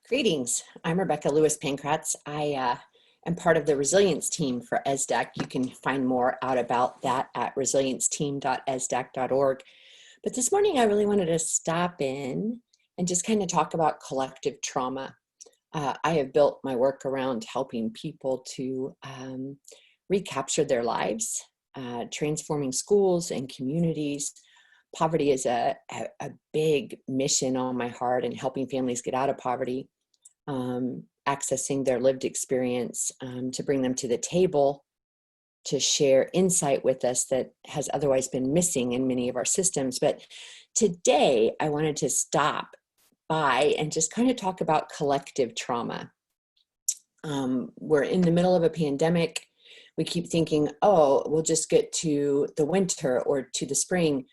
Greetings. I'm Rebecca Lewis-Pankratz. I am part of the resilience team for ESDAC. You can find more out about that at resilienceteam.esdac.org. But this morning I really wanted to stop in and just kind of talk about collective trauma. I have built my work around helping people to recapture their lives, transforming schools and communities. Poverty is a big mission on my heart, and helping families get out of poverty. Accessing their lived experience to bring them to the table to share insight with us that has otherwise been missing in many of our systems. But today I wanted to stop by and just kind of talk about collective trauma. We're in the middle of a pandemic. We keep thinking, oh, we'll just get to the winter or to the spring.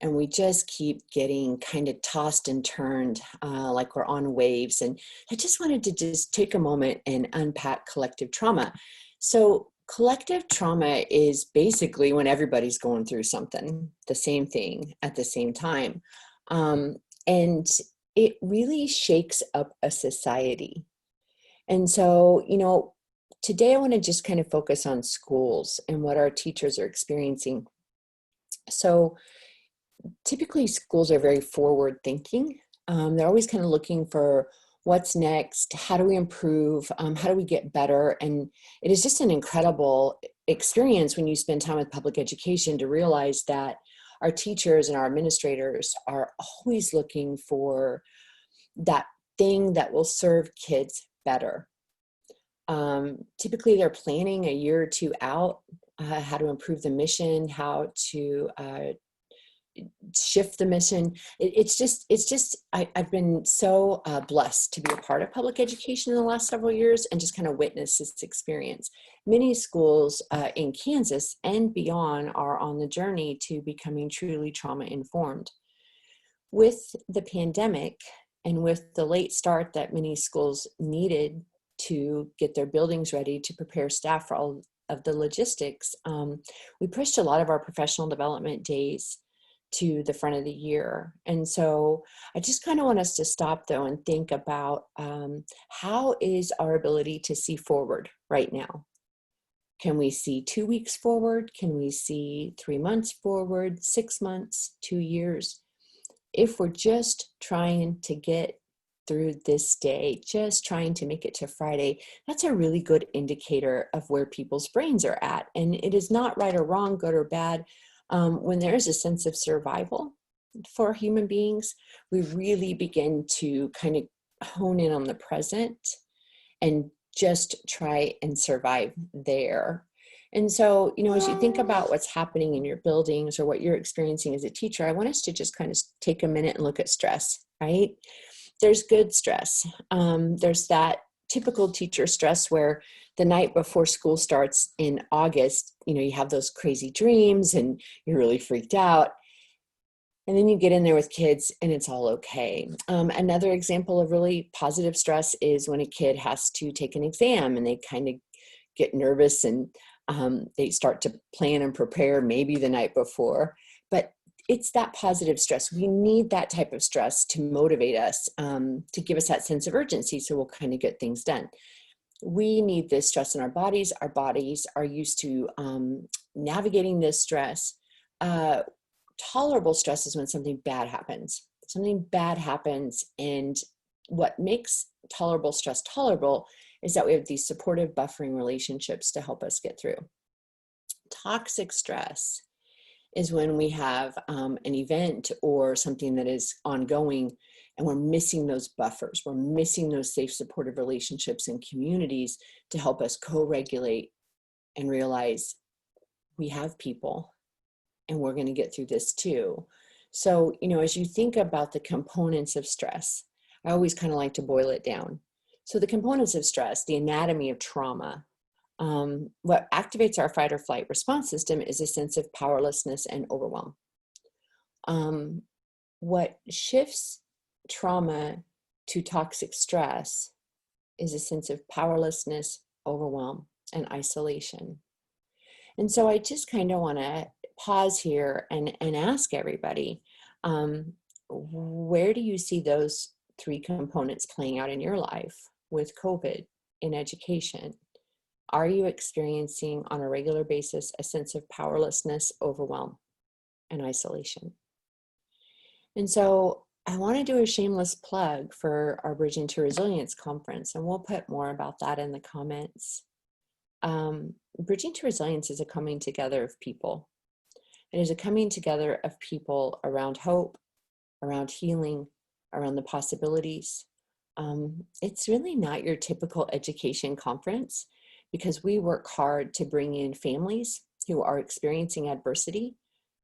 And we just keep getting kind of tossed and turned like we're on waves. And I just wanted to just take a moment and unpack collective trauma. So collective trauma is basically when everybody's going through something, the same thing at the same time. And it really shakes up a society. And so, today I want to just kind of focus on schools and what our teachers are experiencing. So typically schools are very forward thinking. They're always kind of looking for what's next, how do we improve, how do we get better? And it is just an incredible experience when you spend time with public education to realize that our teachers and our administrators are always looking for that thing that will serve kids better. Typically they're planning a year or two out, how to improve the mission, how to shift the mission. I've been so blessed to be a part of public education in the last several years and just kind of witness this experience. Many schools in Kansas and beyond are on the journey to becoming truly trauma informed. With the pandemic and with the late start that many schools needed to get their buildings ready to prepare staff for all of the logistics, we pushed a lot of our professional development days to the front of the year. And so I just kind of want us to stop though and think about how is our ability to see forward right now? Can we see 2 weeks forward? Can we see 3 months forward, 6 months, 2 years? If we're just trying to get through this day, just trying to make it to Friday, that's a really good indicator of where people's brains are at. And it is not right or wrong, good or bad. When there is a sense of survival for human beings, we really begin to kind of hone in on the present and just try and survive there. And so, as you think about what's happening in your buildings or what you're experiencing as a teacher, I want us to just kind of take a minute and look at stress, right? There's good stress. There's that typical teacher stress where the night before school starts in August, you have those crazy dreams and you're really freaked out. And then you get in there with kids and it's all okay. Another example of really positive stress is when a kid has to take an exam and they kind of get nervous and they start to plan and prepare maybe the night before. But it's that positive stress. We need that type of stress to motivate us, to give us that sense of urgency so we'll kind of get things done. We need this stress in our bodies. Our bodies are used to navigating this stress. Tolerable stress is when something bad happens. Something bad happens, and what makes tolerable stress tolerable is that we have these supportive buffering relationships to help us get through. Toxic stress is when we have an event or something that is ongoing and we're missing those buffers. We're missing those safe, supportive relationships and communities to help us co-regulate and realize we have people and we're going to get through this too. So, as you think about the components of stress, I always kind of like to boil it down. So the components of stress, the anatomy of trauma, what activates our fight or flight response system is a sense of powerlessness and overwhelm. What shifts trauma to toxic stress is a sense of powerlessness, overwhelm, and isolation. And so I just kind of want to pause here and ask everybody, where do you see those three components playing out in your life with COVID in education. Are you experiencing on a regular basis a sense of powerlessness, overwhelm, and isolation? And so I want to do a shameless plug for our Bridging to Resilience conference, and we'll put more about that in the comments. Bridging to Resilience is a coming together of people. It is a coming together of people around hope, around healing, around the possibilities. It's really not your typical education conference, because we work hard to bring in families who are experiencing adversity,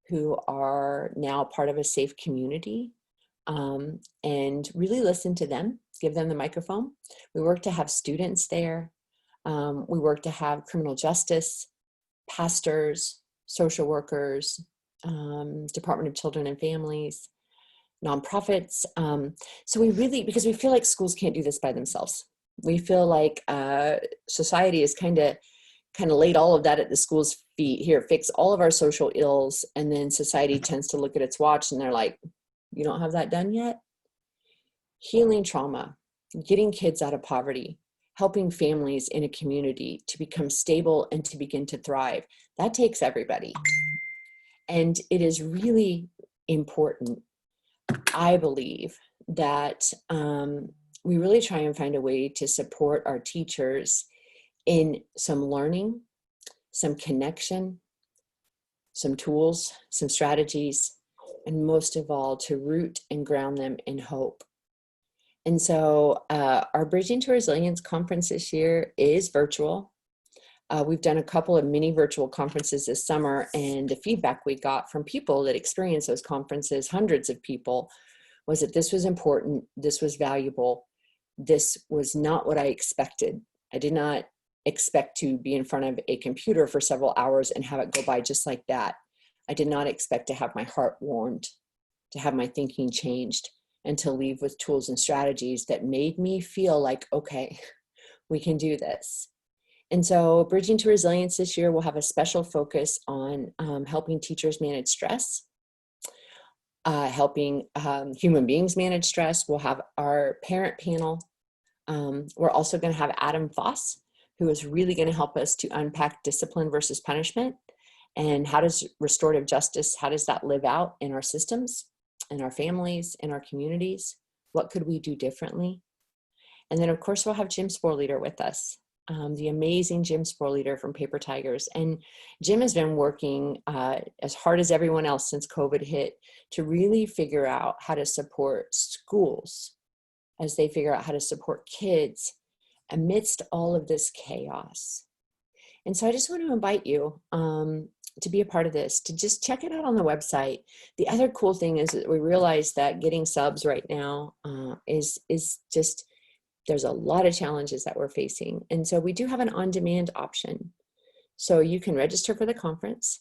who are now part of a safe community, and really listen to them, give them the microphone. We work to have students there. We work to have criminal justice, pastors, social workers, Department of Children and Families, nonprofits. So we really, because we feel like schools can't do this by themselves. We feel like society is kind of laid all of that at the school's feet. Here, fix all of our social ills. And then society tends to look at its watch and they're like, you don't have that done yet? Healing trauma, getting kids out of poverty, helping families in a community to become stable and to begin to thrive. That takes everybody. And it is really important, I believe, that we really try and find a way to support our teachers in some learning, some connection, some tools, some strategies, and most of all, to root and ground them in hope. And so our Bridging to Resilience conference this year is virtual. We've done a couple of mini virtual conferences this summer, and the feedback we got from people that experienced those conferences, hundreds of people, was that this was important, this was valuable, this was not what I expected. I did not expect to be in front of a computer for several hours and have it go by just like that. I did not expect to have my heart warmed, to have my thinking changed, and to leave with tools and strategies that made me feel like, okay, we can do this. And so Bridging to Resilience this year will have a special focus on helping teachers manage stress, helping human beings manage stress. We'll have our parent panel. We're also going to have Adam Foss, who is really going to help us to unpack discipline versus punishment, and how does restorative justice, how does that live out in our systems, in our families, in our communities? What could we do differently? And then of course we'll have Jim Sporleader with us, the amazing Jim Sporleader from Paper Tigers. And Jim has been working as hard as everyone else since COVID hit to really figure out how to support schools as they figure out how to support kids amidst all of this chaos. And so I just want to invite you to be a part of this, to just check it out on the website. The other cool thing is that we realize that getting subs right now is just, there's a lot of challenges that we're facing. And so we do have an on-demand option. So you can register for the conference.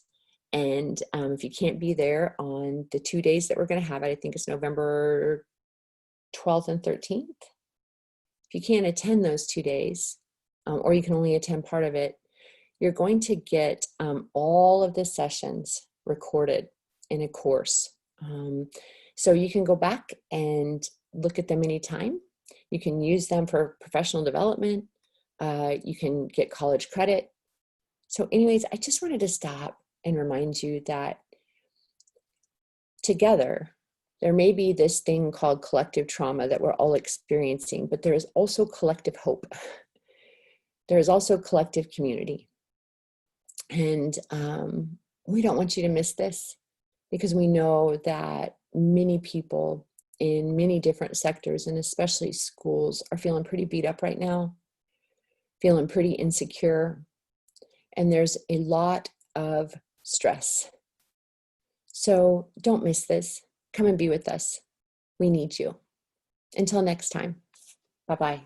And if you can't be there on the 2 days that we're going to have it, I think it's November 12th and 13th. If you can't attend those 2 days, or you can only attend part of it, you're going to get all of the sessions recorded in a course. So you can go back and look at them anytime. You can use them for professional development. You can get college credit. So anyways, I just wanted to stop and remind you that together, there may be this thing called collective trauma that we're all experiencing, but there is also collective hope. There is also collective community. And we don't want you to miss this, because we know that many people in many different sectors, and especially schools, are feeling pretty beat up right now, feeling pretty insecure, and there's a lot of stress. So don't miss this. Come and be with us. We need you. Until next time, bye-bye.